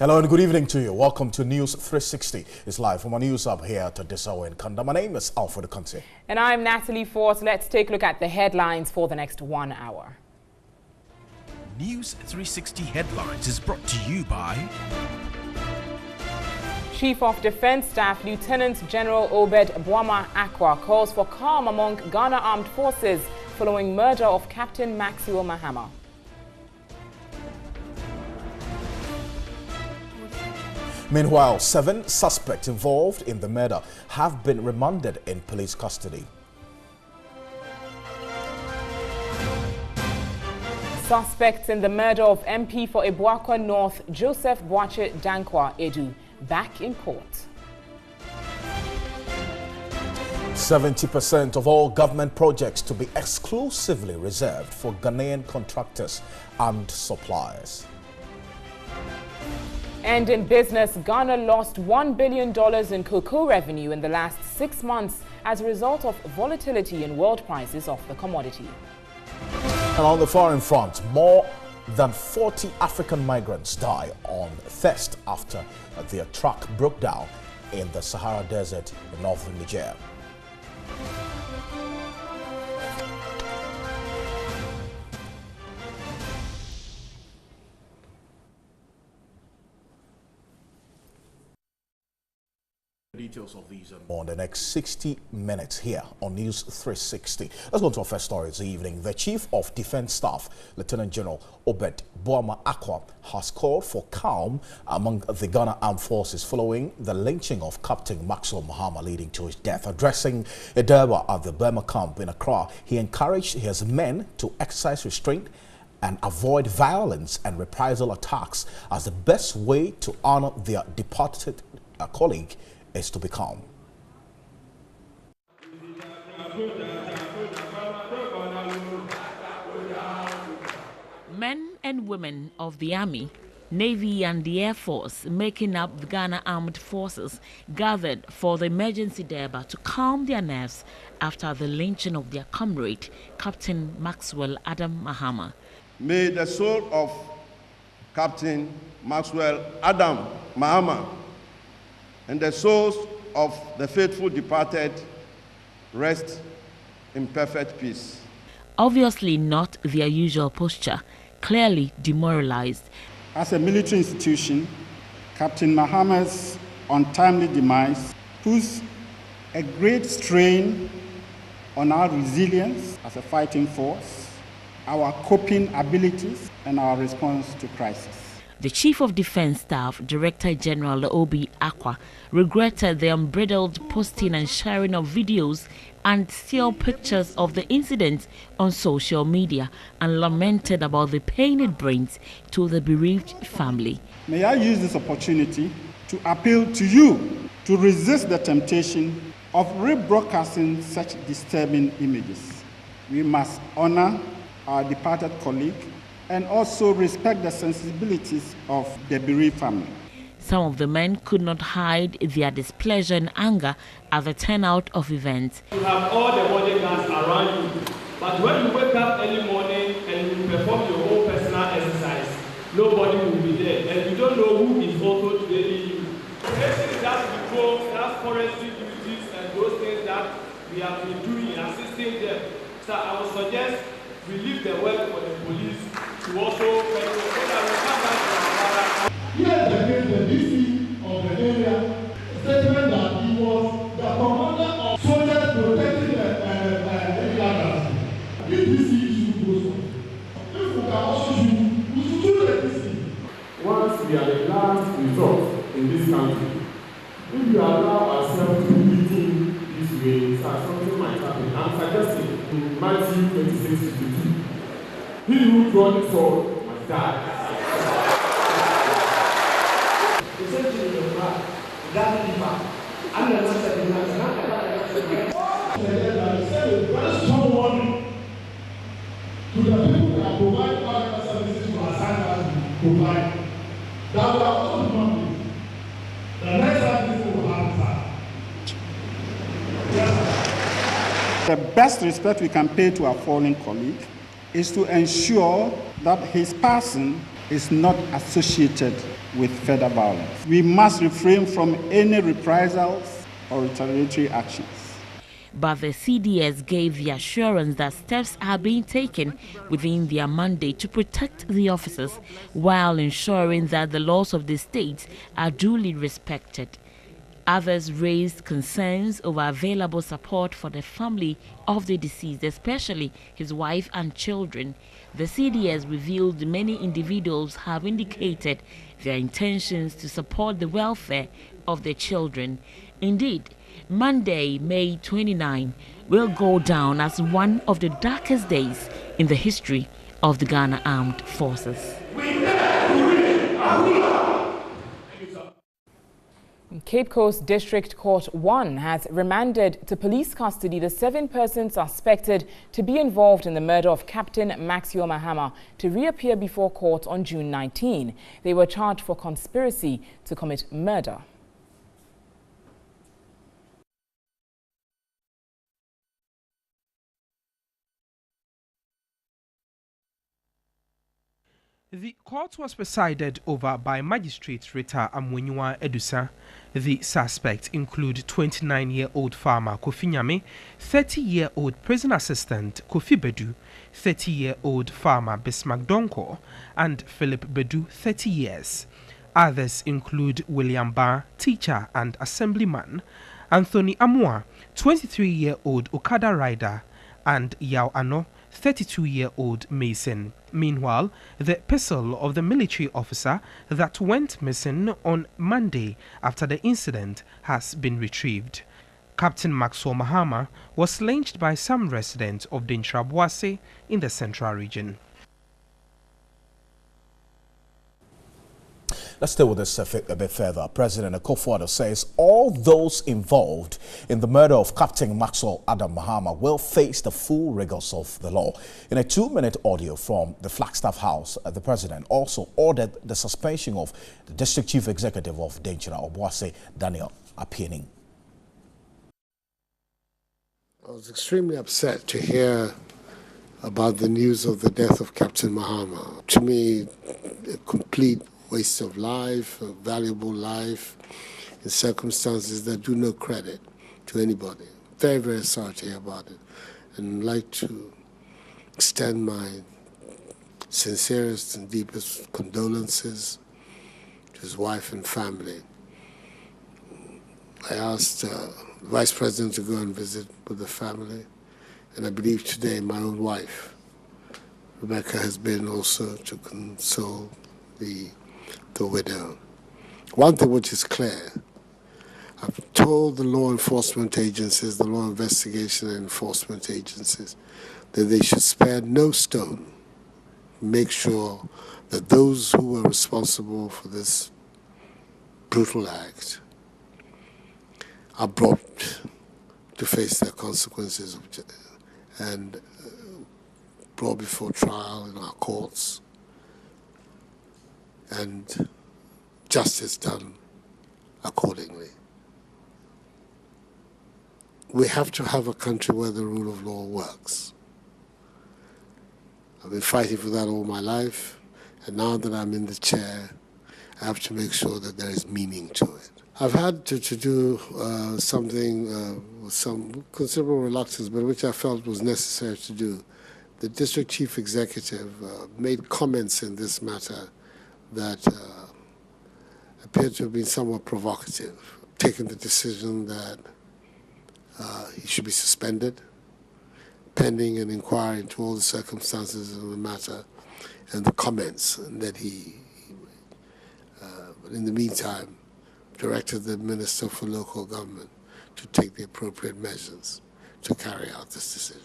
Hello and good evening to you. Welcome to News 360. It's live from our news hub here at this hour in Kanda. My name is Alfred Conte. And I'm Natalie Force. Let's take a look at the headlines for the next 1 hour. News 360 Headlines is brought to you by Chief of Defense Staff Lieutenant General Obed Boama Akwa calls for calm among Ghana Armed Forces following murder of Captain Maxwell Mahama. Meanwhile, 7 suspects involved in the murder have been remanded in police custody. Suspects in the murder of MP for Ebuakwa North, Joseph Boache Dankwa Edu, back in court. 70% of all government projects to be exclusively reserved for Ghanaian contractors and suppliers. And in business, Ghana lost $1 billion in cocoa revenue in the last 6 months as a result of volatility in world prices of the commodity. And on the foreign front, more than 40 African migrants die on thirst after their truck broke down in the Sahara Desert in northern Niger. Details of these and more in the next 60 minutes here on News 360. Let's go to our first story this evening. The Chief of Defense Staff, Lieutenant General Obed Boama Akwa, has called for calm among the Ghana Armed Forces following the lynching of Captain Maxwell Mahama leading to his death. Addressing a Durbar at the Burma camp in Accra, he encouraged his men to exercise restraint and avoid violence and reprisal attacks as the best way to honor their departed colleague is to be calm. Men and women of the Army, Navy and the Air Force making up the Ghana Armed Forces gathered for the emergency Durbar to calm their nerves after the lynching of their comrade, Captain Maxwell Adam Mahama. May the soul of Captain Maxwell Adam Mahama and the souls of the faithful departed rest in perfect peace. Obviously not their usual posture, clearly demoralized. As a military institution, Captain Mahama's untimely demise puts a great strain on our resilience as a fighting force, our coping abilities, and our response to crisis. The Chief of Defense Staff, Director General Obi Akwa, regretted the unbridled posting and sharing of videos and still pictures of the incident on social media and lamented about the pain it brings to the bereaved family. May I use this opportunity to appeal to you to resist the temptation of rebroadcasting such disturbing images. We must honor our departed colleague and also respect the sensibilities of the bereaved family. Some of the men could not hide their displeasure and anger at the turnout of events. You have all the bodyguards around you, but when you wake up early morning and you perform your own personal exercise, nobody will be there, and you don't know who is also training you. Everything that we go, that forestry duties and those things that we have been doing, assisting them. So I would suggest we leave the work for the police to also so that we come back to our. Here the DC of the area statement that he was the commander of soldiers protecting the areas. If DC issue goes on, if we can also we should do the DC. Once we are the last resort in this country, if we allow ourselves to be beaten this way, something might happen. I'm suggesting in Matthew 26:52, he who draws the sword must die. Essentially, that I'm not Very strong warning to the people that provide other services to assign us to provide. That we are also human beings. The next time this will happen, sir. The best respect we can pay to our fallen colleague is to ensure that his person is not associated with further violence. We must refrain from any reprisals or retaliatory actions. But the CDS gave the assurance that steps are being taken within their mandate to protect the officers while ensuring that the laws of the state are duly respected. Others raised concerns over available support for the family of the deceased, especially his wife and children. The CDS revealed many individuals have indicated their intentions to support the welfare of their children. Indeed, Monday, May 29, will go down as one of the darkest days in the history of the Ghana Armed Forces. Cape Coast District Court 1 has remanded to police custody the 7 persons suspected to be involved in the murder of Captain Maxwell Mahama to reappear before court on June 19. They were charged for conspiracy to commit murder. The court was presided over by Magistrate Rita Amwenyua Edusa. The suspects include 29-year-old farmer Kofi Nyame, 30-year-old prison assistant Kofi Bedu, 30-year-old farmer Bismarck Donko, and Philip Bedu, 30 years. Others include William Barr, teacher and assemblyman, Anthony Amua, 23-year-old Okada rider, and Yao Ano, 32-year-old Mason. Meanwhile, the pistol of the military officer that went missing on Monday after the incident has been retrieved. Captain Maxwell Mahama was lynched by some residents of Dintra Boase in the central region. Let's stay with this a bit further. President Akufo-Addo says all those involved in the murder of Captain Maxwell Adam Mahama will face the full rigors of the law. In a 2-minute audio from the Flagstaff House, the president also ordered the suspension of the district chief executive of Dintra Boase, Daniel Apiening. I was extremely upset to hear about the news of the death of Captain Mahama. To me, a complete waste of life, a valuable life, in circumstances that do no credit to anybody. Very, very sorry to hear about it. And I'd like to extend my sincerest and deepest condolences to his wife and family. I asked the Vice President to go and visit with the family, and I believe today my own wife, Rebecca, has been also to console the widow. One thing which is clear, I've told the law enforcement agencies, the law investigation and enforcement agencies, that they should spare no stone, make sure that those who were responsible for this brutal act are brought to face their consequences and brought before trial in our courts, and justice done accordingly. We have to have a country where the rule of law works. I've been fighting for that all my life, and now that I'm in the chair, I have to make sure that there is meaning to it. I've had to do something with some considerable reluctance, but which I felt was necessary to do. The district chief executive made comments in this matter that appeared to have been somewhat provocative, taking the decision that he should be suspended, pending an inquiry into all the circumstances of the matter and the comments that he made. But in the meantime, directed the Minister for Local Government to take the appropriate measures to carry out this decision.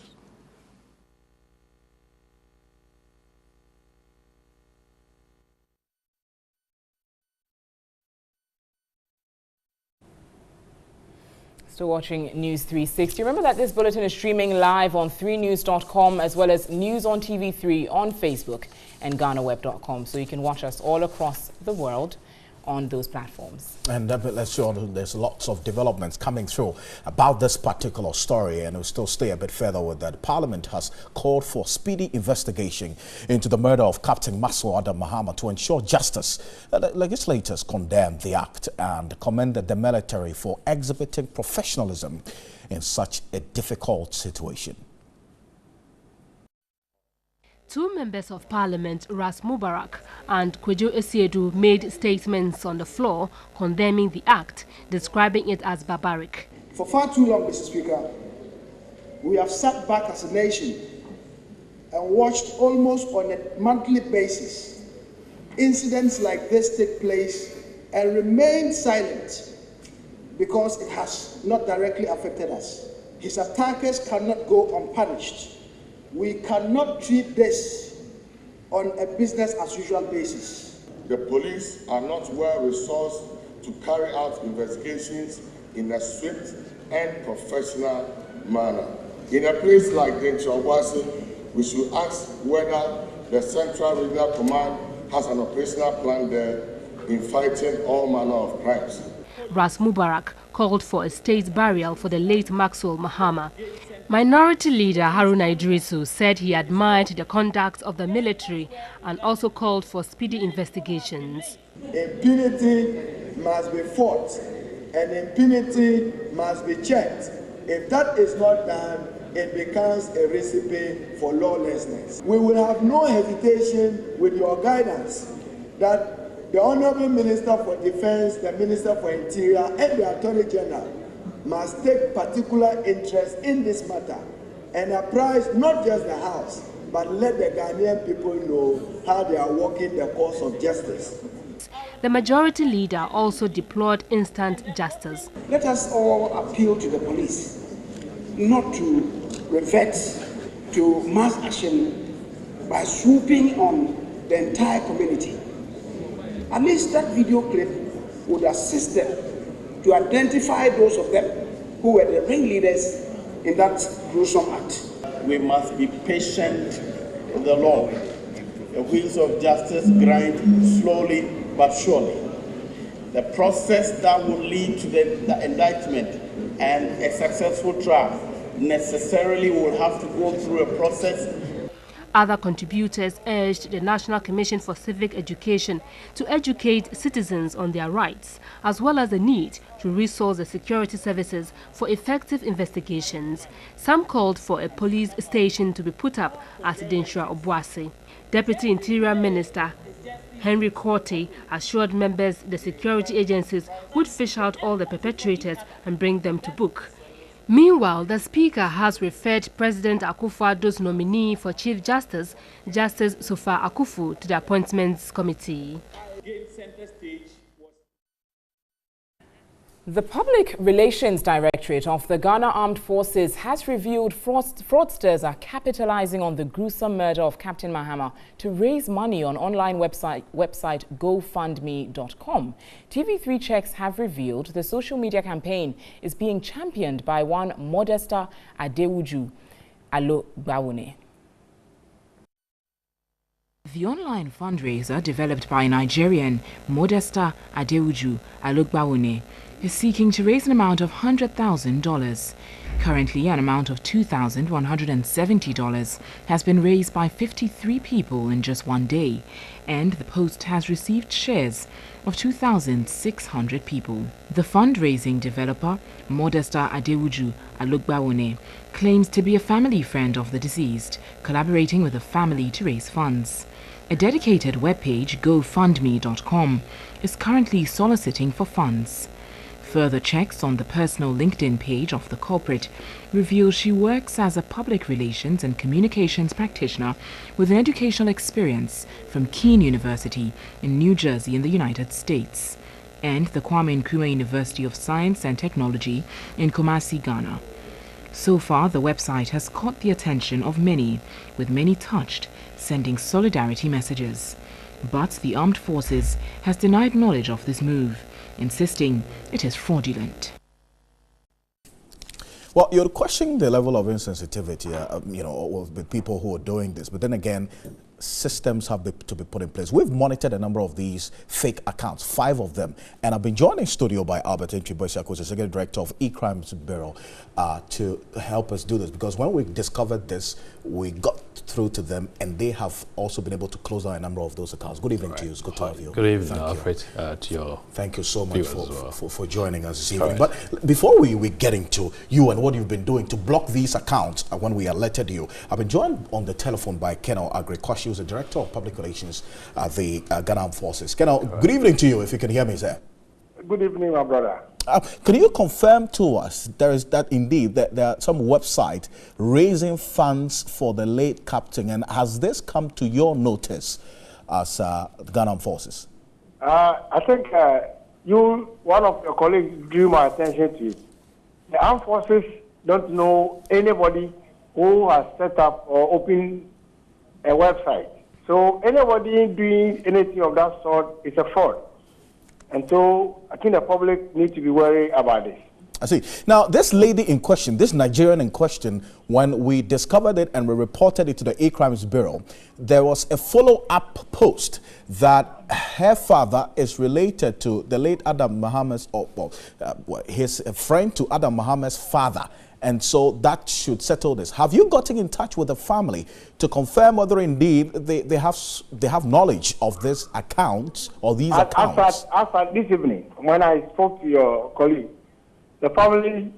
Still watching News 360. Remember that this bulletin is streaming live on 3news.com as well as News on TV3 on Facebook and GhanaWeb.com. So you can watch us all across the world on those platforms. And let's show there's lots of developments coming through about this particular story, and we'll still stay a bit further with that. Parliament has called for speedy investigation into the murder of Captain Maxwell Adam Mahama to ensure justice. The legislators condemned the act and commended the military for exhibiting professionalism in such a difficult situation. Two members of parliament, Ras Mubarak and Kwejo Esiedu, made statements on the floor condemning the act, describing it as barbaric. For far too long, Mr. Speaker, we have sat back as a nation and watched almost on a monthly basis incidents like this take place and remain silent because it has not directly affected us. His attackers cannot go unpunished. We cannot treat this on a business as usual basis. The police are not well resourced to carry out investigations in a swift and professional manner. In a place like Denchawasi, we should ask whether the Central Regional Command has an operational plan there in fighting all manner of crimes. Ras Mubarak called for a state burial for the late Maxwell Mahama. Minority leader Haruna Idrisu said he admired the conduct of the military and also called for speedy investigations. Impunity must be fought and impunity must be checked. If that is not done, it becomes a recipe for lawlessness. We will have no hesitation with your guidance that the Honorable Minister for Defense, the Minister for Interior and the Attorney General must take particular interest in this matter and apprise not just the House, but let the Ghanaian people know how they are walking the course of justice. The majority leader also deplored instant justice. Let us all appeal to the police not to revert to mass action by swooping on the entire community. At least that video clip would assist them to identify those of them who were the ringleaders in that gruesome act. We must be patient with the law. The wheels of justice grind slowly but surely. The process that will lead to the indictment and a successful trial necessarily will have to go through a process. Other contributors urged the National Commission for Civic Education to educate citizens on their rights, as well as the need to resource the security services for effective investigations. Some called for a police station to be put up at Denshra Obuasi. Deputy Interior Minister Henry Korte assured members the security agencies would fish out all the perpetrators and bring them to book. Meanwhile, the Speaker has referred President Akufo-Addo's nominee for Chief Justice, Justice Sofa Akufu, to the Appointments Committee. The Public Relations Directorate of the Ghana Armed Forces has revealed fraudsters are capitalizing on the gruesome murder of Captain Mahama to raise money on online website GoFundMe.com. TV3 checks have revealed the social media campaign is being championed by one Modesta Adewuju Alogbawune. The online fundraiser, developed by Nigerian Modesta Adewuju Alogbawune, is seeking to raise an amount of $100,000. Currently, an amount of $2,170 has been raised by 53 people in just one day, and the post has received shares of 2,600 people. The fundraising developer, Modesta Adewuju Alogbawune, claims to be a family friend of the deceased, collaborating with the family to raise funds. A dedicated webpage, GoFundMe.com, is currently soliciting for funds. Further checks on the personal LinkedIn page of the culprit reveal she works as a public relations and communications practitioner with an educational experience from Keene University in New Jersey in the United States and the Kwame Nkrumah University of Science and Technology in Kumasi, Ghana. So far, the website has caught the attention of many, with many touched, sending solidarity messages. But the armed forces has denied knowledge of this move, insisting it is fraudulent. Well, you're questioning the level of insensitivity, with people who are doing this. But then again, systems have to be put in place. We've monitored a number of these fake accounts, 5 of them. And I've been joined in studio by Albert Nchiboisiako, who's the Executive Director of E-Crimes Bureau, to help us do this. Because when we discovered this, we got through to them, and they have also been able to close down a number of those accounts. Good evening to you. It's good to have you. Good evening, Alfred, to your Thank you so much for joining us this evening. But before we get into you and what you've been doing to block these accounts when we alerted you, I've been joined on the telephone by Colonel Agrekwashi, who's the Director of Public Relations at the Ghana Armed Forces. Colonel, good evening to you, if you can hear me, sir. Good evening, my brother. Can you confirm to us there are some website raising funds for the late captain, and has this come to your notice as the Ghana Armed Forces? I think one of your colleagues drew my attention to it. The Armed Forces don't know anybody who has set up or opened a website. So anybody doing anything of that sort is a fraud. And so I think the public needs to be worried about this. I see. Now, this lady in question, this Nigerian in question, when we discovered it and we reported it to the E-Crimes Bureau, there was a follow-up post that her father is related to the late Adam Muhammad's, his friend to Adam Muhammad's father. And so that should settle this. Have you gotten in touch with the family to confirm whether indeed they have knowledge of this account or these accounts? As this evening, when I spoke to your colleague, the family,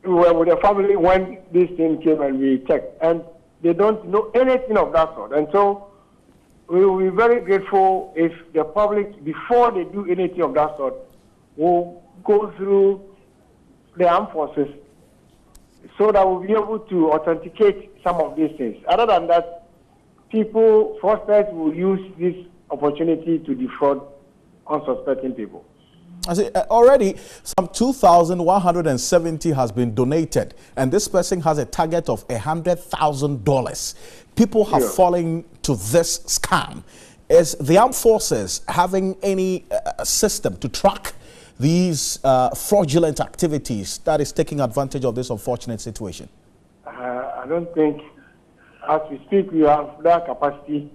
we were with the family when this thing came and we checked, and they don't know anything of that sort. And so we will be very grateful if the public, before they do anything of that sort, will go through the armed forces so that we'll be able to authenticate some of these things. Other than that, fraudsters will use this opportunity to defraud unsuspecting people. I see, already some 2,170 has been donated, and this person has a target of $100,000. People have fallen to this scam. Is the armed forces having any system to track these fraudulent activities that is taking advantage of this unfortunate situation? I don't think, as we speak, we have that capacity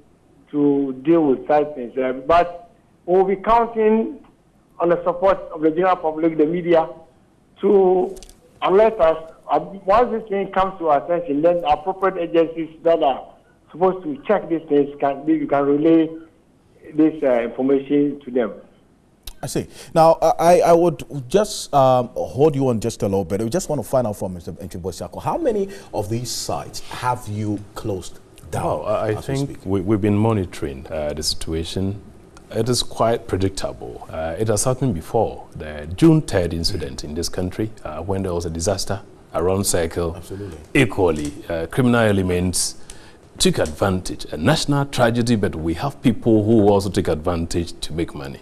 to deal with such things. But we'll be counting on the support of the general public, the media, to alert us. Once this thing comes to our attention, then appropriate agencies that are supposed to check these things can relay this information to them. I see. Now, I would just hold you on just a little bit. I just want to find out from Mr. Nchiboisiako, how many of these sites have you closed down? Well, I think we've been monitoring the situation. It is quite predictable. It has happened before. The June 3rd incident in this country, when there was a disaster around Circle. Absolutely. Equally, criminal elements took advantage. A national tragedy, but we have people who also take advantage to make money.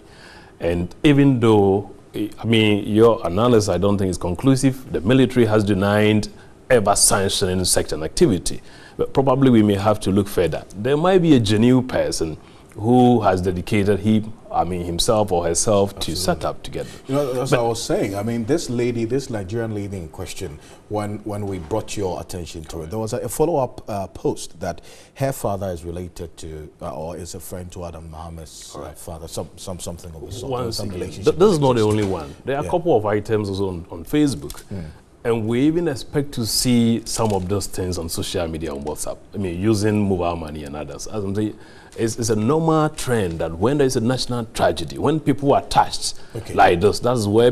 And even though, I mean, your analysis I don't think is conclusive, the military has denied ever sanctioning such an activity. But probably we may have to look further. There might be a genuine person who has dedicated himself or herself Absolutely. to set up together. You know, as I was saying, I mean, this Nigerian lady in question, when we brought your attention to it, there was a follow-up post that her father is related to, or is a friend to Adam Muhammad's father, something of the sort. Some relationship. This is not the only one. There are a couple of items also on Facebook. And we even expect to see some of those things on social media, on WhatsApp. I mean, using mobile money and others. As I'm saying, it's a normal trend that when there is a national tragedy, when people are touched like this, that's where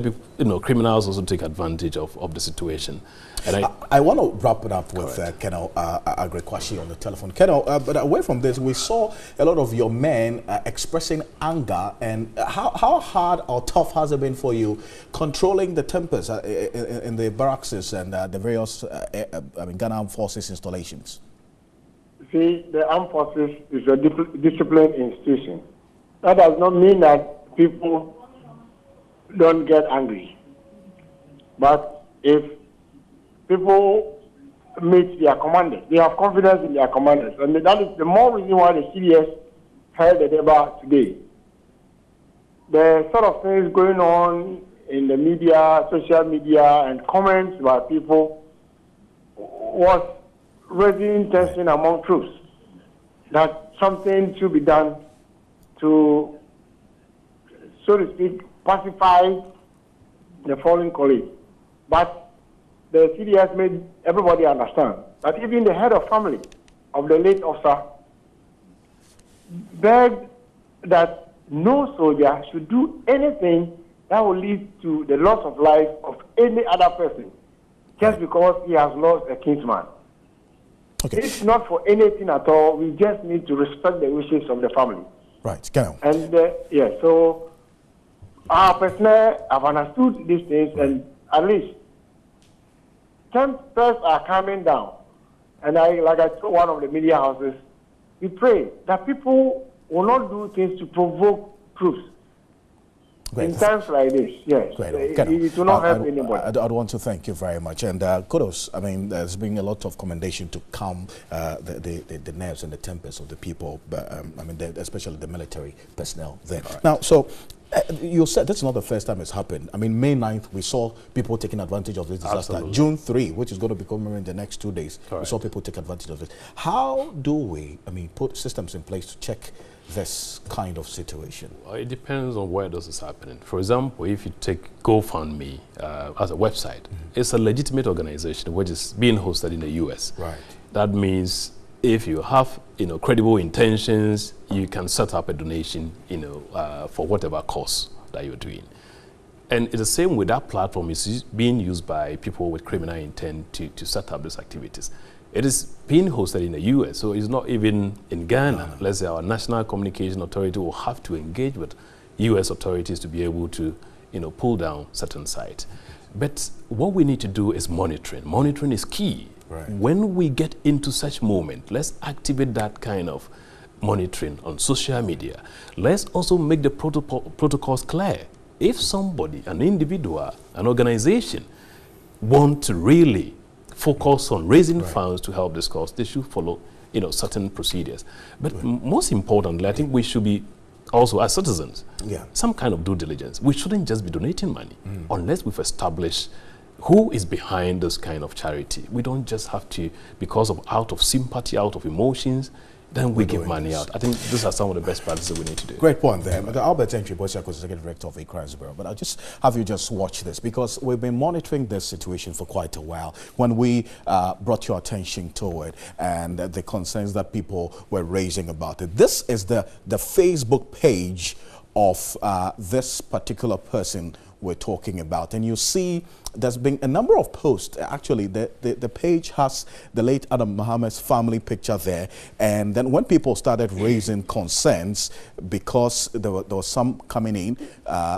criminals also take advantage of the situation. And I want to wrap it up with Colonel Agrekwashi on the telephone. Colonel, but away from this, we saw a lot of your men expressing anger. And how hard or tough has it been for you controlling the tempers in the barracks and the various Ghana Armed Forces installations? See, the Armed Forces is a disciplined institution. That does not mean that people don't get angry. But if people meet their commanders, they have confidence in their commanders. And that is the more reason why the CDS held the debate today. The sort of things going on in the media, social media, and comments by people was raising tension among troops, that something should be done to, so to speak, pacify the fallen colleague. But the CDS made everybody understand that even the head of family of the late officer begged that no soldier should do anything that will lead to the loss of life of any other person just because he has lost a kinsman. Okay. It's not for anything at all. We just need to respect the wishes of the family. Right, go on. And so our personnel have understood these things, and at least tempers are coming down. And like I told one of the media houses, we pray that people will not do things to provoke troops. Great. In times like this, yes, it will not help anybody. I'd want to thank you very much, and kudos. I mean, there's been a lot of commendation to calm the nerves and the tempers of the people, but I mean, especially the military personnel there. Right. Now, so you said that's not the first time it's happened. I mean, May 9th, we saw people taking advantage of this disaster. Absolutely. June 3, which is going to be coming in the next 2 days, we saw people take advantage of it. How do we, I mean, put systems in place to check this kind of situation? Well, it depends on where this is happening. For example, if you take GoFundMe as a website, it's a legitimate organization which is being hosted in the US. Right. That means if you have credible intentions, you can set up a donation for whatever cause that you're doing. And it's the same with that platform. It's being used by people with criminal intent to set up these activities. It is being hosted in the US, so it's not even in Ghana. Let's say our National Communication Authority will have to engage with US authorities to be able to, pull down certain sites. But what we need to do is monitoring. Monitoring is key. Right. When we get into such moment, let's activate that kind of monitoring on social media. Let's also make the protocols clear. If somebody, an individual, an organization, want to really focus on raising funds to help this cause, they should follow, certain procedures. But most importantly, I think we should be also, as citizens, some kind of due diligence. We shouldn't just be donating money unless we've established who is behind this kind of charity. We don't just have to, because of out of sympathy, out of emotions, then we give money out. I think these are some of the best practices we need to do. Great point there. Albert Entry-Bosiak was the Executive Director of a Crimes Bureau. But I'll just have you just watch this, because we've been monitoring this situation for quite a while. When we brought your attention to it and the concerns that people were raising about it. This is the Facebook page of this particular person we're talking about, and you see there's been a number of posts. Actually, the page has the late Adam Muhammad's family picture there, and then when people started raising concerns because there was some coming in,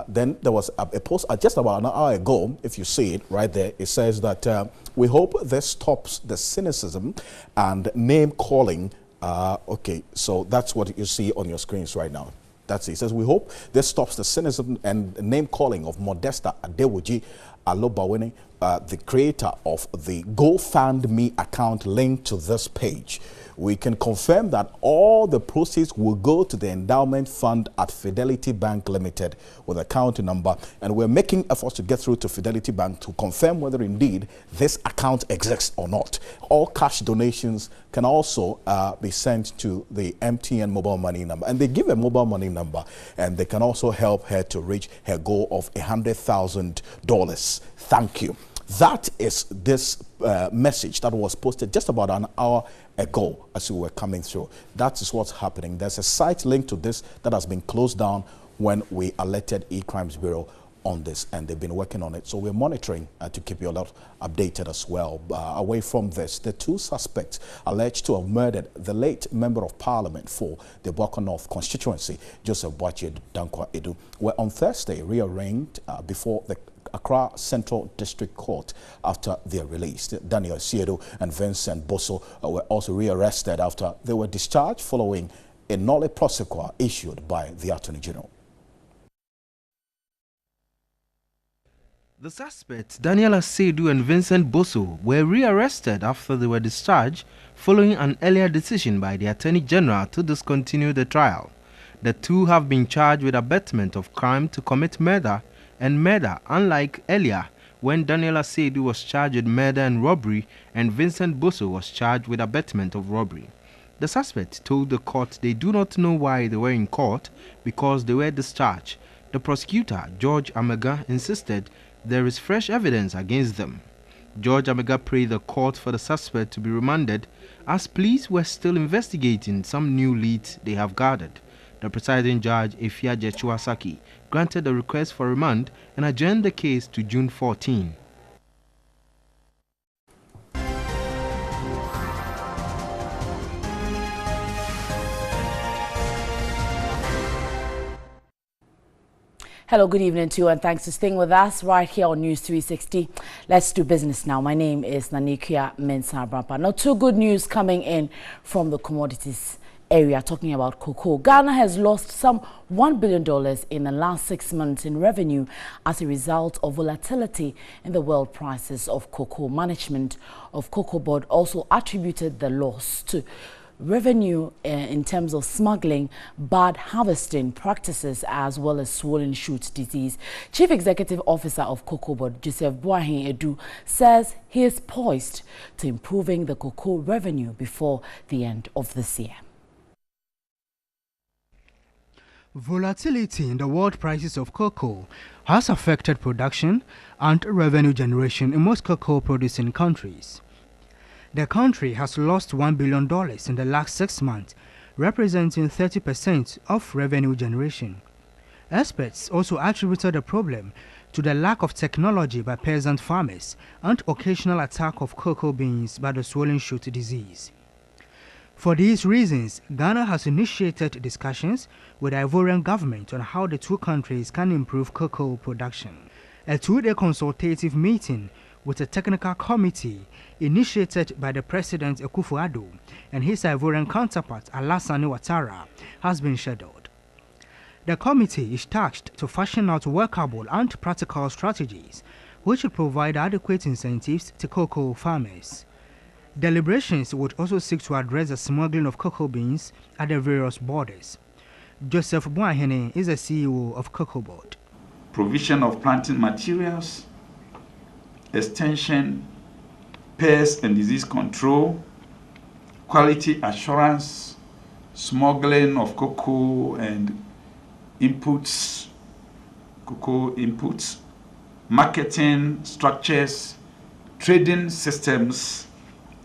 then there was a post just about an hour ago. If you see it right there, it says that we hope this stops the cynicism and name calling. Okay, so that's what you see on your screens right now. That's it. It says, we hope this stops the cynicism and name calling of Modesta Adewoji Alobawene, the creator of the GoFundMe account linked to this page. We can confirm that all the proceeds will go to the endowment fund at Fidelity Bank Limited with account number, and we're making efforts to get through to Fidelity Bank to confirm whether indeed this account exists or not. All cash donations can also be sent to the MTN mobile money number, and they give a mobile money number, and they can also help her to reach her goal of $100,000. Thank you. That is this message that was posted just about an hour ago as we were coming through. That is what's happening. There's a site linked to this that has been closed down when we alerted E-Crimes Bureau on this, and they've been working on it. So we're monitoring to keep you a lot updated as well. Away from this, the two suspects alleged to have murdered the late Member of Parliament for the Boaka North constituency, Joseph Boakye Dankwa Edu, were on Thursday rearranged before the Accra Central District Court after their release. Daniel Siedo and Vincent Bosso were also rearrested after they were discharged following a nolle prosequi issued by the Attorney General. The suspects, Daniel Siedo and Vincent Bosso, were rearrested after they were discharged following an earlier decision by the Attorney General to discontinue the trial. The two have been charged with abetment of crime to commit murder and murder, unlike earlier, when Daniela Seydu was charged with murder and robbery and Vincent Bosso was charged with abetment of robbery. The suspects told the court they do not know why they were in court because they were discharged. The prosecutor, George Amega, insisted there is fresh evidence against them. George Amega prayed the court for the suspect to be remanded as police were still investigating some new leads they have gathered. The presiding judge, Efia Jechuasaki, granted the request for remand and adjourned the case to June 14. Hello, good evening to you, and thanks for staying with us right here on News 360. Let's do business now. My name is Nanikia Mensah-Brampa. Now, two good news coming in from the commodities area, talking about cocoa. Ghana has lost some $1 billion in the last 6 months in revenue as a result of volatility in the world prices of cocoa. Management of Cocoa Board also attributed the loss to revenue in terms of smuggling, bad harvesting practices, as well as swollen shoot disease. Chief Executive Officer of Cocoa Board, Joseph Boahen Edu, says he is poised to improving the cocoa revenue before the end of this year. Volatility in the world prices of cocoa has affected production and revenue generation in most cocoa producing countries. The country has lost $1 billion in the last 6 months, representing 30% of revenue generation. Experts also attributed the problem to the lack of technology by peasant farmers and occasional attack of cocoa beans by the swollen shoot disease. For these reasons, Ghana has initiated discussions with the Ivorian government on how the two countries can improve cocoa production. A two-day consultative meeting with a technical committee initiated by the President Akufo-Addo and his Ivorian counterpart Alassane Ouattara has been scheduled. The committee is tasked to fashion out workable and practical strategies which will provide adequate incentives to cocoa farmers. Deliberations would also seek to address the smuggling of cocoa beans at the various borders. Joseph Boahen is the CEO of Cocoa Board. Provision of planting materials, extension, pest and disease control, quality assurance, smuggling of cocoa and inputs, cocoa inputs, marketing structures, trading systems,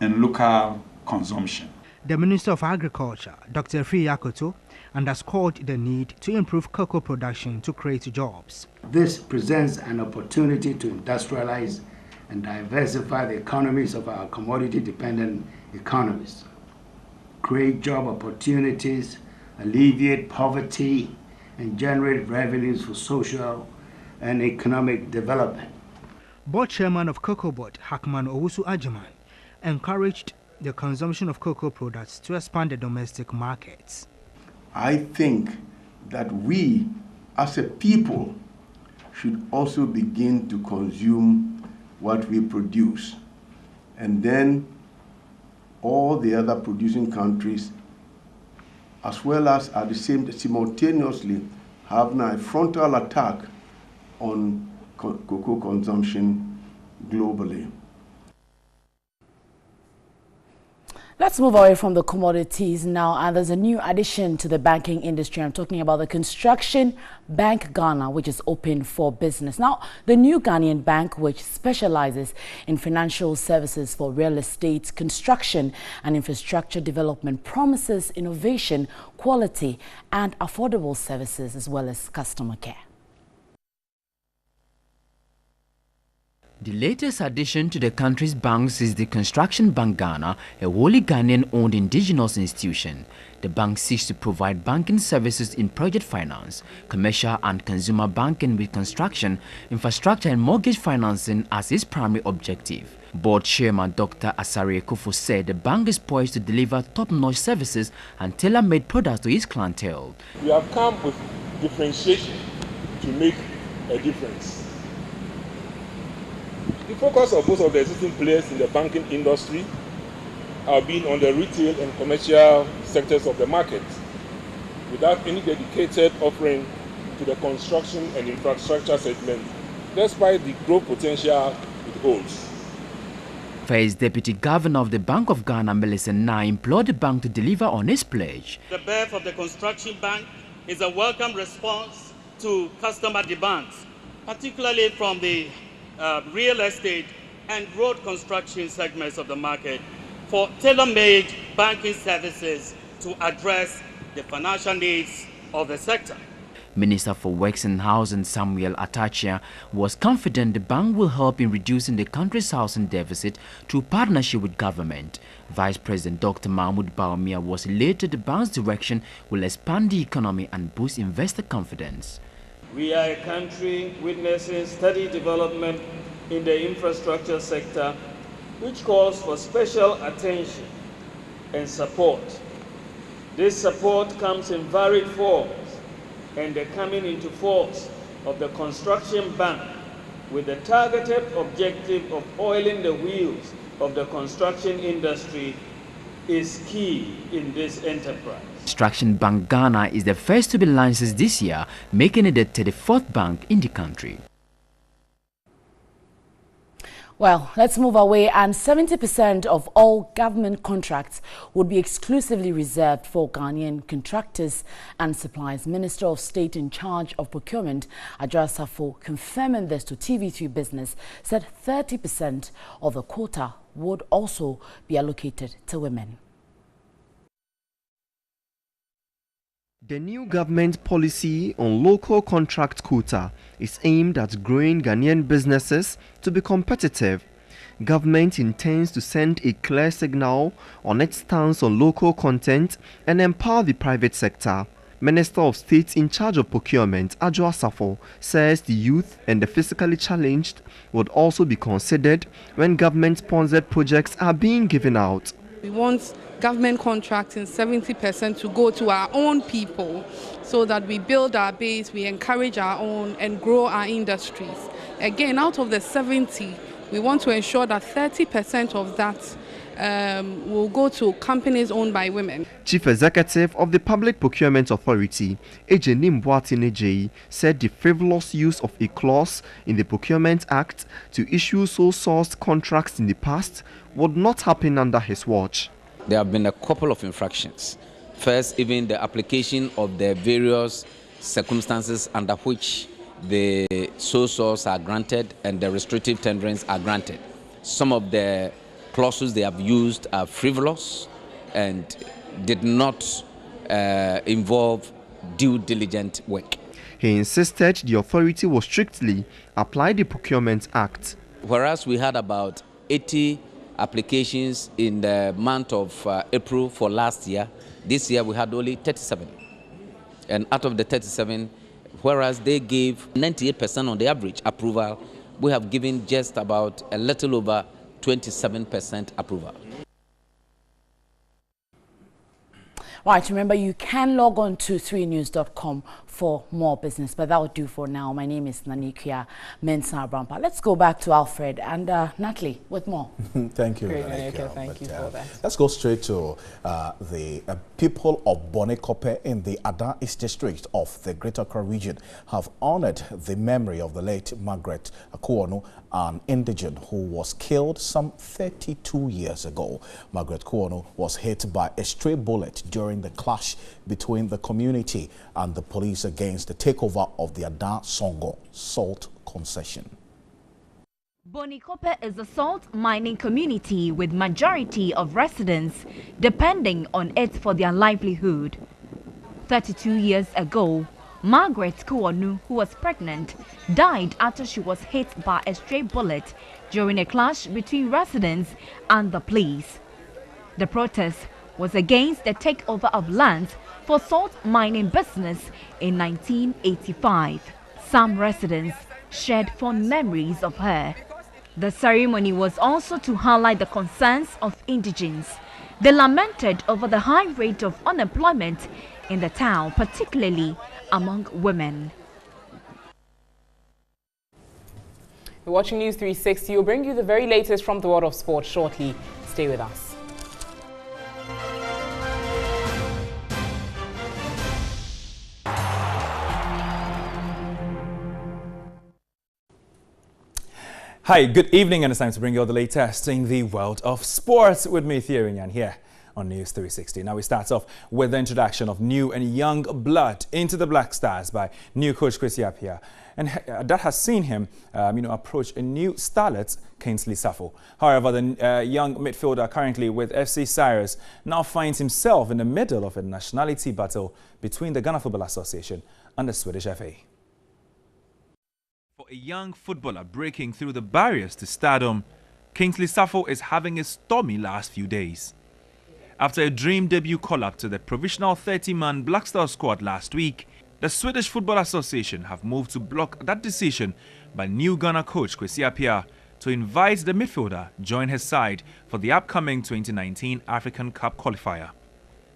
and local consumption. The Minister of Agriculture, Dr. Free Yakoto, underscored the need to improve cocoa production to create jobs. This presents an opportunity to industrialize and diversify the economies of our commodity-dependent economies, create job opportunities, alleviate poverty, and generate revenues for social and economic development. Board Chairman of Cocoa Board, Hakman Owusu Ajiman, encouraged the consumption of cocoa products to expand the domestic markets. I think that we, as a people, should also begin to consume what we produce. And then all the other producing countries, as well as at the same simultaneously, have now a frontal attack on cocoa consumption globally. Let's move away from the commodities now, and there's a new addition to the banking industry. I'm talking about the Construction Bank Ghana, which is open for business. Now, the new Ghanaian bank, which specializes in financial services for real estate, construction and infrastructure development, promises innovation, quality and affordable services as well as customer care. The latest addition to the country's banks is the Construction Bank Ghana, a wholly Ghanaian-owned indigenous institution. The bank seeks to provide banking services in project finance, commercial and consumer banking with construction, infrastructure and mortgage financing as its primary objective. Board Chairman Dr. Asare Akufo said the bank is poised to deliver top-notch services and tailor-made products to its clientele. We have come with differentiation to make a difference. The focus of most of the existing players in the banking industry have been on the retail and commercial sectors of the market, without any dedicated offering to the construction and infrastructure segment despite the growth potential it holds. First Deputy Governor of the Bank of Ghana, Millicent Na, implored the bank to deliver on its pledge. The birth of the Construction Bank is a welcome response to customer demands, particularly from the real estate and road construction segments of the market, for tailor-made banking services to address the financial needs of the sector. Minister for Works and Housing Samuel Atachia was confident the bank will help in reducing the country's housing deficit through partnership with government. Vice President Dr. Mahmoud Bawumia was elated the bank's direction will expand the economy and boost investor confidence. We are a country witnessing steady development in the infrastructure sector, which calls for special attention and support. This support comes in varied forms, and the coming into force of the Construction Bank with the targeted objective of oiling the wheels of the construction industry is key in this enterprise. Construction Bank Ghana is the first to be licensed this year, making it the 34th bank in the country. Well, let's move away, and 70% of all government contracts would be exclusively reserved for Ghanaian contractors and suppliers. Minister of State in charge of procurement, Adjoa Safo, confirming this to TV3 Business, said 30% of the quota would also be allocated to women. The new government policy on local contract quota is aimed at growing Ghanaian businesses to be competitive. Government intends to send a clear signal on its stance on local content and empower the private sector. Minister of State in charge of procurement, Adjoa Safo, says the youth and the physically challenged would also be considered when government-sponsored projects are being given out. We want government contracting 70% to go to our own people so that we build our base, we encourage our own and grow our industries. Again, out of the 70, we want to ensure that 30% of that will go to companies owned by women. Chief Executive of the Public Procurement Authority, Ejeni Mbwati, said the frivolous use of a clause in the Procurement Act to issue sole-sourced contracts in the past would not happen under his watch. There have been a couple of infractions. First, even the application of the various circumstances under which the sole source are granted and the restrictive tenderings are granted. Some of the clauses they have used are frivolous and did not involve due diligent work. He insisted the authority will strictly apply the Procurement Act. Whereas we had about 80 applications in the month of April for last year, this year we had only 37. And out of the 37, whereas they gave 98% on the average approval, we have given just about a little over 27% approval. Right, remember you can log on to 3news.com for more business, but that will do for now. My name is Nanikia Mensah-Brampa. Let's go back to Alfred and Natalie with more. Thank you. Great, thank you for that. Let's go straight to the people of Bonikope in the Ada East District of the Greater Accra region have honored the memory of the late Margaret Kuonu, an indigent who was killed some 32 years ago. Margaret Kuonu was hit by a stray bullet during the clash between the community and the police against the takeover of the Ada Songo salt concession. Bonikope is a salt mining community with majority of residents depending on it for their livelihood. 32 years ago, Margaret Kuonu, who was pregnant, died after she was hit by a stray bullet during a clash between residents and the police. The protest was against the takeover of lands for salt mining business in 1985. Some residents shared fond memories of her. The ceremony was also to highlight the concerns of indigents. They lamented over the high rate of unemployment in the town, particularly among women. You're watching News 360. We'll bring you the very latest from the world of sport shortly. Stay with us. Hi, good evening, and it's time to bring you all the latest in the world of sports with me, Thierry Nyan, here on News 360. Now we start off with the introduction of new and young blood into the Black Stars by new coach Kwesi Appiah, and that has seen him, approach a new starlet, Kingsley Safo. However, the young midfielder currently with FC Cyrus now finds himself in the middle of a nationality battle between the Ghana Football Association and the Swedish FA. For a young footballer breaking through the barriers to stardom, Kingsley Safo is having a stormy last few days. After a dream debut call-up to the provisional 30-man Black Star squad last week, the Swedish Football Association have moved to block that decision by new Ghana coach Kwesi Appiah to invite the midfielder join his side for the upcoming 2019 African Cup qualifier.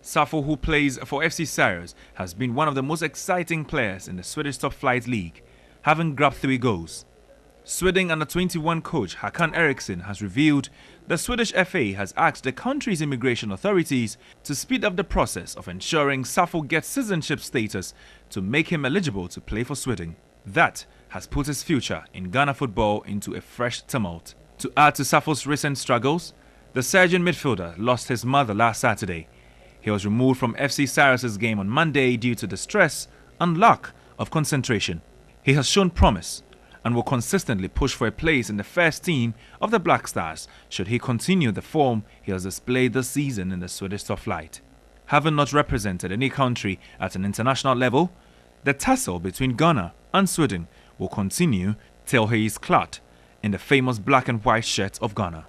Safo, who plays for FC Cyrus, has been one of the most exciting players in the Swedish top flight league, having grabbed 3 goals. Sweden under-21 coach Hakan Eriksson has revealed the Swedish FA has asked the country's immigration authorities to speed up the process of ensuring Safo gets citizenship status to make him eligible to play for Sweden. That has put his future in Ghana football into a fresh tumult. To add to Safo's recent struggles, the surging midfielder lost his mother last Saturday. He was removed from FC Cyrus's game on Monday due to the stress and lack of concentration. He has shown promise and will consistently push for a place in the first team of the Black Stars should he continue the form he has displayed this season in the Swedish top flight. Having not represented any country at an international level, the tussle between Ghana and Sweden will continue till he is clad in the famous black and white shirt of Ghana.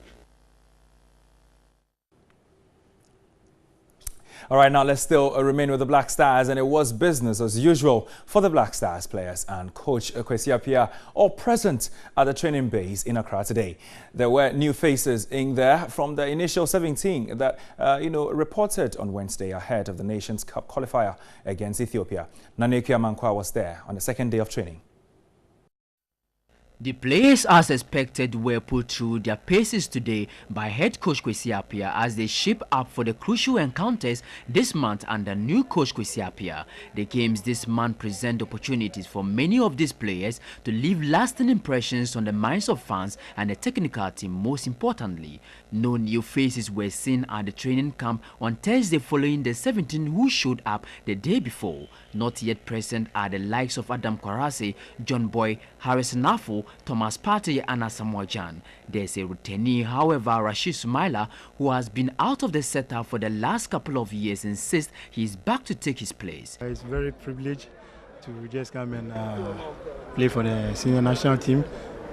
All right, now let's still remain with the Black Stars, and it was business as usual for the Black Stars players and coach Kwesi Appiah, all present at the training base in Accra today. There were new faces in there from the initial 17 that, reported on Wednesday ahead of the Nations Cup qualifier against Ethiopia. Nanekia Mankwa was there on the second day of training. The players, as expected, were put through their paces today by head coach Kwesi Appiah as they shape up for the crucial encounters this month under new coach Kwesi Appiah. The games this month present opportunities for many of these players to leave lasting impressions on the minds of fans and the technical team. Most importantly, no new faces were seen at the training camp on Thursday following the 17 who showed up the day before. Not yet present are the likes of Adam Kwarase, John Boy, Harrison Afo, Thomas Partey and Asamoah Gyan. There's a returnee, however, Rashid Sumaila, who has been out of the setup for the last couple of years, insists he is back to take his place. It's very privileged to just come and play for the senior national team,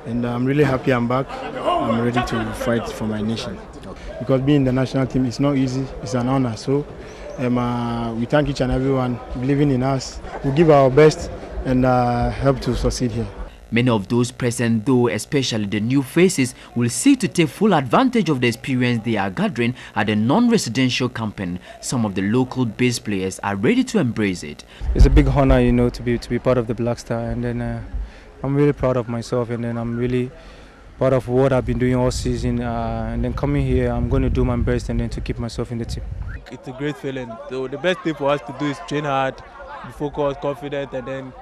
and I'm really happy I'm back. I'm ready to fight for my nation. Because being in the national team is not easy, it's an honor. So we thank each and everyone believing in us. We give our best and help to succeed here. Many of those present, though, especially the new faces, will seek to take full advantage of the experience they are gathering at the non-residential campaign. Some of the local base players are ready to embrace it. It's a big honor, to be part of the Black Star, and then I'm really proud of myself, and then I'm really proud of what I've been doing all season, and then coming here, I'm going to do my best and then to keep myself in the team. It's a great feeling. So the best thing for us to do is train hard, be focused, confident, and then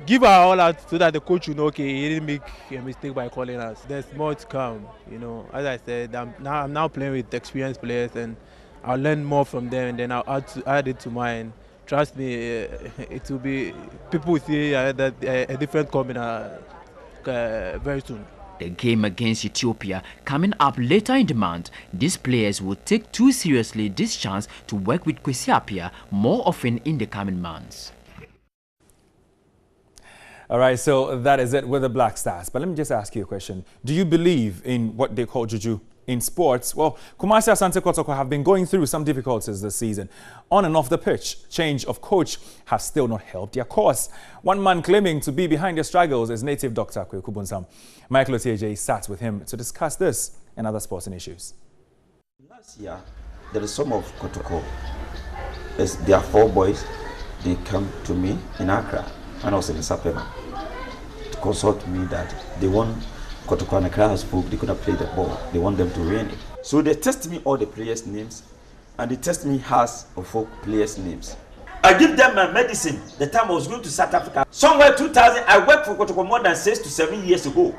give our all out so that the coach will know, okay, he didn't make a mistake by calling us. There's more to come, As I said, I'm now playing with experienced players, and I'll learn more from them, and then I'll add it to mine. Trust me, it will be, people will see that a different combination very soon. The game against Ethiopia coming up later in the month, these players will take too seriously this chance to work with Kwesi Appiah more often in the coming months. All right, so that is it with the Black Stars. But let me just ask you a question. Do you believe in what they call juju in sports? Well, Kumasi Asante Kotoko have been going through some difficulties this season. On and off the pitch, change of coach has still not helped their cause. One man claiming to be behind their struggles is native Dr. Kweku Bunsam. Michael Otieje sat with him to discuss this and other sporting issues. Last year, there is some of Kotoko. There are 4 boys. They come to me in Accra. And also in Sapema to consult me that they want Kotoko and Accra spoke, they could have played the ball. They want them to win it. So they test me all the players' names and they test me has of 4 players' names. I give them my medicine the time I was going to South Africa. Somewhere 2000, I worked for Kotoko more than 6 to 7 years ago.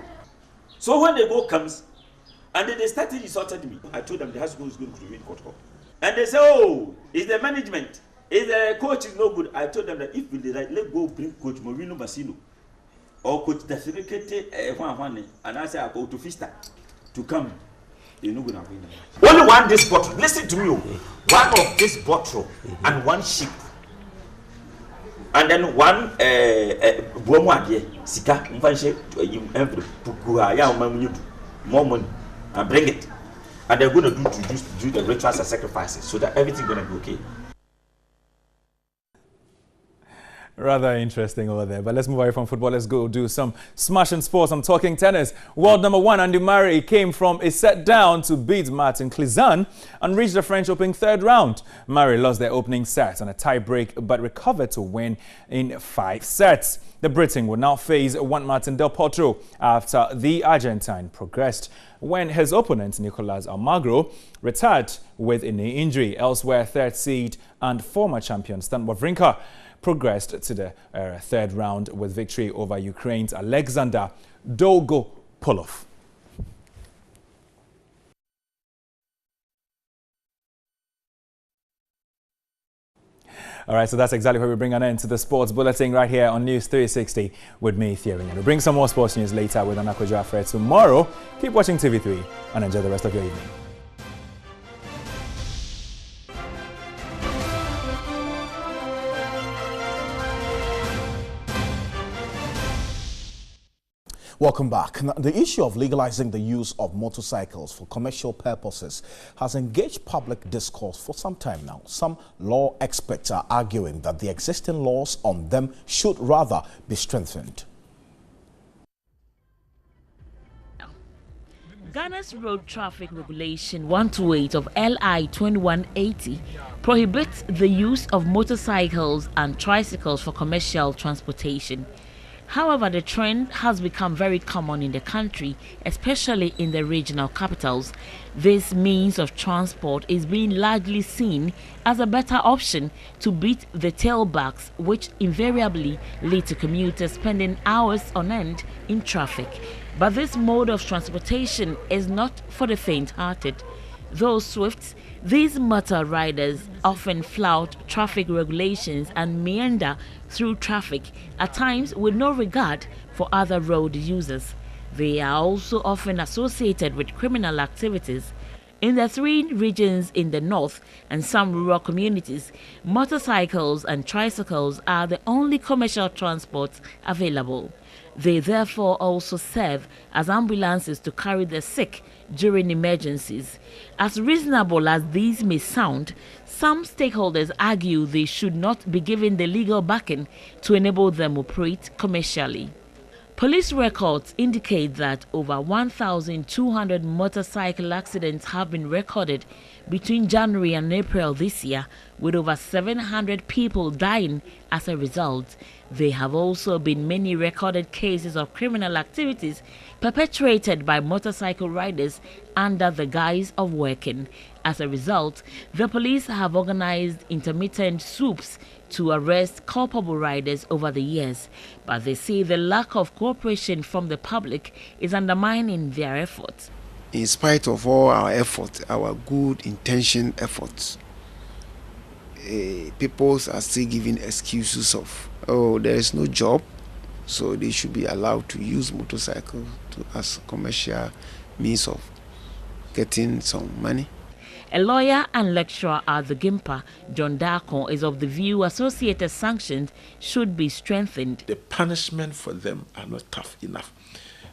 So when the goal comes, and then they started insulting me, I told them the high school is going to win Kotoko. And they say, oh, it's the management. If the coach is no good, I told them that if we like, let's go bring Coach Morino Bassino or Coach Dafikete and I say I go to Fista to come. You're not gonna win. Only one this bottle. Listen to me. One of this bottle and one sheep. And then one sika more money and bring it. And they're gonna do the rituals and sacrifices so that everything's gonna be okay. Rather interesting over there. But let's move away from football. Let's go do some smashing sports. I'm talking tennis. World number 1 Andy Murray came from a set down to beat Martin Klizan and reached the French Open third round. Murray lost their opening set on a tie break but recovered to win in 5 sets. The Briton will now face Juan Martin Del Potro after the Argentine progressed when his opponent Nicolas Almagro retired with a knee injury. Elsewhere, third seed and former champion Stan Wawrinka progressed to the third round with victory over Ukraine's Alexander Dolgopolov. All right, so that's exactly where we bring an end to the sports bulletin right here on News 360 with me, Thierry. And we'll bring some more sports news later with Anako Jafre tomorrow. Keep watching TV3 and enjoy the rest of your evening. Welcome back. Now, the issue of legalizing the use of motorcycles for commercial purposes has engaged public discourse for some time now. Some law experts are arguing that the existing laws on them should rather be strengthened. Ghana's Road Traffic Regulation 128 of LI 2180 prohibits the use of motorcycles and tricycles for commercial transportation. However, the trend has become very common in the country, especially in the regional capitals. This means of transport is being largely seen as a better option to beat the tailbacks, which invariably lead to commuters spending hours on end in traffic. But this mode of transportation is not for the faint-hearted. Though swift, these motor riders often flout traffic regulations and meander through traffic, at times with no regard for other road users. They are also often associated with criminal activities. In the 3 regions in the north and some rural communities, motorcycles and tricycles are the only commercial transports available. They therefore also serve as ambulances to carry the sick during emergencies. As reasonable as these may sound, some stakeholders argue they should not be given the legal backing to enable them operate commercially. Police records indicate that over 1,200 motorcycle accidents have been recorded between January and April this year, with over 700 people dying as a result. There have also been many recorded cases of criminal activities perpetrated by motorcycle riders under the guise of working. As a result, the police have organized intermittent swoops to arrest culpable riders over the years, but they say the lack of cooperation from the public is undermining their efforts. In spite of all our efforts, our good intention efforts, people are still giving excuses of, oh, there is no job, so they should be allowed to use motorcycles as commercial means of getting some money. A lawyer and lecturer at the GIMPA, John Darko, is of the view associated sanctions should be strengthened. The punishment for them are not tough enough.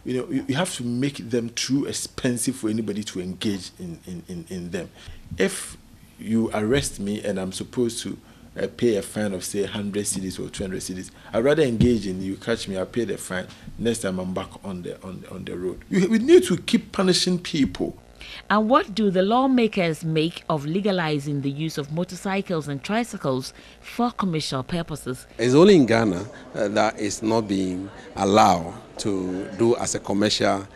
You know, you have to make them too expensive for anybody to engage in them. If you arrest me and I'm supposed to pay a fine of say 100 cedis or 200 cedis, I'd rather engage in you catch me, I'll pay the fine. Next time I'm back on the road. We need to keep punishing people And what do the lawmakers make of legalizing the use of motorcycles and tricycles for commercial purposes? It's only in Ghana that it's not being allowed to do as a commercial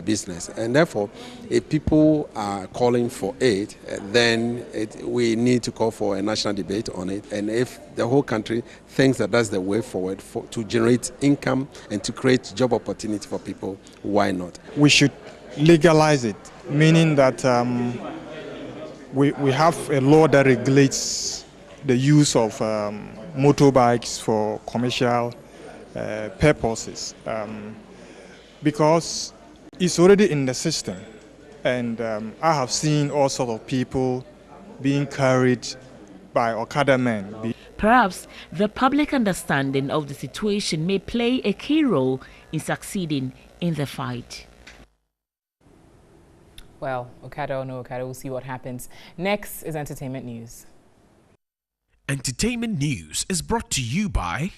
business. And therefore, if people are calling for it, then we need to call for a national debate on it. And if the whole country thinks that that's the way forward to generate income and to create job opportunity for people, why not? We should legalize it, meaning that we have a law that regulates the use of motorbikes for commercial purposes, because it's already in the system, and I have seen all sorts of people being carried by Okada men. Perhaps the public understanding of the situation may play a key role in succeeding in the fight. Well, Okada or no Okada, we'll see what happens. Next is entertainment news. Entertainment news is brought to you by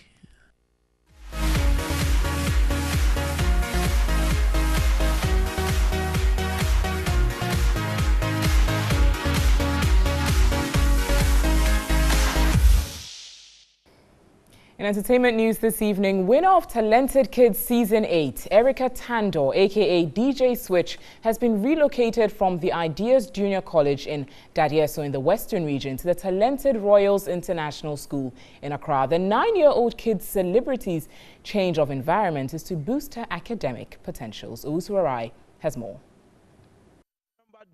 In entertainment news this evening, winner of Talented Kids Season 8, Erica Tandor, aka DJ Switch, has been relocated from the Ideas Junior College in Dadieso in the Western region to the Talented Royals International School in Accra. The 9-year-old kid's celebrity's change of environment is to boost her academic potentials. Owusu has more.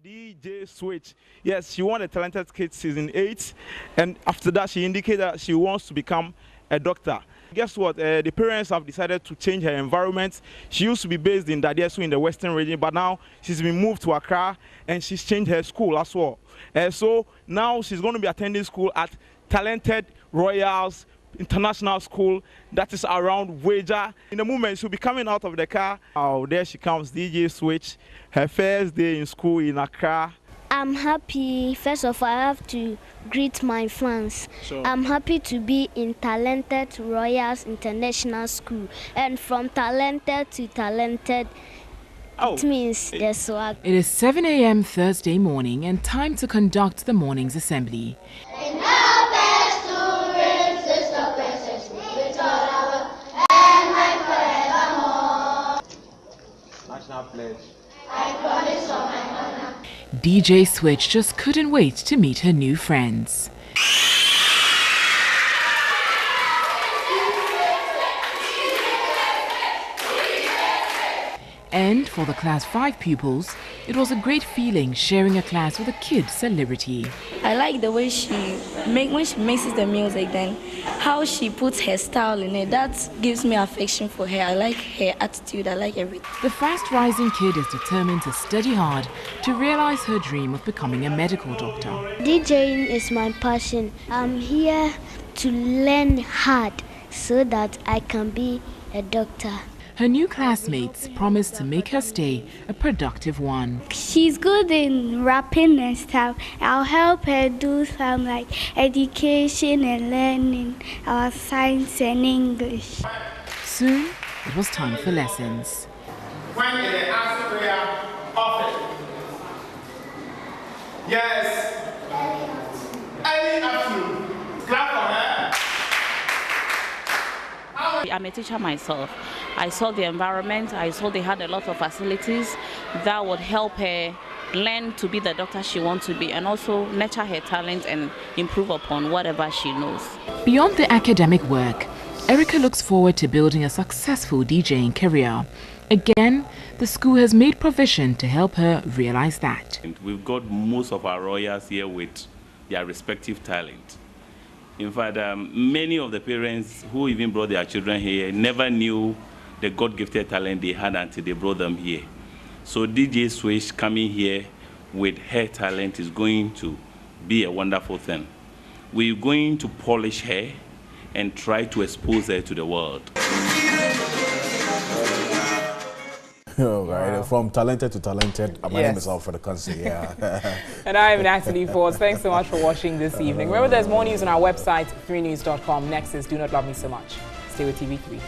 DJ Switch. Yes, she won the Talented Kids Season 8, and after that she indicated that she wants to become a doctor. Guess what? The parents have decided to change her environment. She used to be based in Dadieso in the Western region, but now she's been moved to Accra and she's changed her school as well. So now she's going to be attending school at Talented Royals International School, that is around Wager. In a moment, she'll be coming out of the car. Oh, there she comes, DJ Switch. Her first day in school in Accra. I'm happy. First of all, I have to greet my fans. Sure. I'm happy to be in Talented Royals International School. And from talented to talented, it means the swag. It is 7 a.m. Thursday morning and time to conduct the morning's assembly. National pledge. I promise on my honor. DJ Switch just couldn't wait to meet her new friends. And for the Class 5 pupils, it was a great feeling sharing a class with a kid celebrity. I like the way when she mixes the music, then how she puts her style in it. That gives me affection for her. I like her attitude. I like everything. The fast-rising kid is determined to study hard to realize her dream of becoming a medical doctor. DJing is my passion. I'm here to learn hard so that I can be a doctor. Her new classmates promise to make her stay a productive one. She's good in rapping and stuff. I'll help her do some like education and learning our science and English. Soon, it was time for lessons. When did the answer prayer offered? Yes. Early afternoon. Clap for her. I'm a teacher myself. I saw the environment, I saw they had a lot of facilities that would help her learn to be the doctor she wants to be and also nurture her talent and improve upon whatever she knows. Beyond the academic work, Erica looks forward to building a successful DJing career. Again, the school has made provision to help her realize that. We've got most of our royals here with their respective talent. In fact, many of the parents who even brought their children here never knew the God-gifted talent they had until they brought them here. So DJ Switch coming here with her talent is going to be a wonderful thing. We're going to polish her and try to expose her to the world. All right, wow. From talented to talented. My name is Alfred Akansi, yeah. And I'm Natalie Forbes. Thanks so much for watching this evening. Remember, there's more news on our website, 3news.com. Next is Do Not Love Me So Much. Stay with TV3.